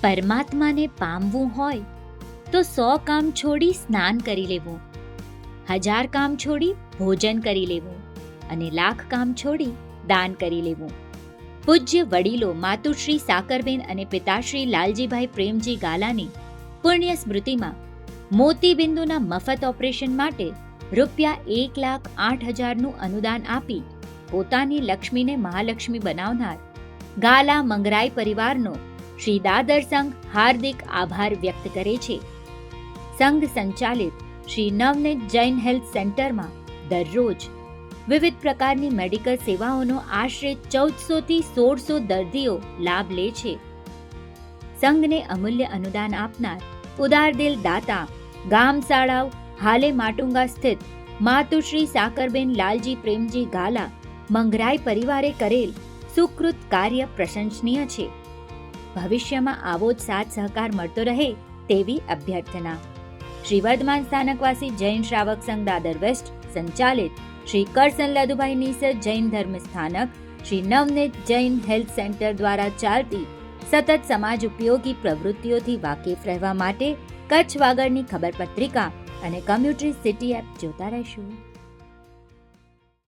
પરમાત્માને પામવું હોય તો 100 કામ છોડી સ્નાન કરી લેવું, 1000 કામ છોડી ભોજન કરી લેવું અને 1,00,000 કામ છોડી દાન કરી લેવું. પૂજ્ય વડીલો માતુશ્રી સાકરબેન અને પિતાશ્રી લાલજીભાઈ પ્રેમજી ગાલાની પુણ્ય સ્મૃતિમાં મોતીબિંદુના મફત ઓપરેશન માટે ₹1,08,000નું અનુદાન આપી પોતાની લક્ષ્મીને મહાલક્ષ્મી બનાવનાર ગાલા મંગરાઈ પરિવારનો શ્રી દાદર સંઘ હાર્દિક આભાર વ્યક્ત કરે છે. સંઘ સંચાલિત શ્રી નવનીત જૈન હેલ્થ સેન્ટરમાં દરરોજ વિવિધ પ્રકારની મેડિકલ સેવાઓનો આશરે 1400 થી 1600 દર્દીઓ લાભ લે છે. સંઘને અમૂલ્ય અનુદાન આપનાર ઉદારદિલ દાતા ગામ સાળાવ હાલે માટુંગા સ્થિત માતુશ્રી સાકરબેન લાલજી પ્રેમજી ગાલા મંગરાઈ પરિવારે કરેલ સુકૃત કાર્ય પ્રશંસનીય છે. ભવિષ્યમાં આવો જ સાથ સહકાર મળતો રહે તેવી અભ્યર્થના. શ્રી વર્ધમાન સ્થાનકવાસી જૈન શ્રાવક સંઘ દાદર વેસ્ટ સંચાલિત શ્રી કરસન લદુભાઈ નીસર જૈન ધર્મ સ્થાનક શ્રી નવનીત જૈન હેલ્થ સેન્ટર દ્વારા ચાલતી સતત સમાજ ઉપયોગી પ્રવૃત્તિઓથી વાકેફ રહેવા માટે કચ્છ વાગડની ખબર પત્રિકા અને કમ્યુટરી સિટી એપ જોતા રહેશું.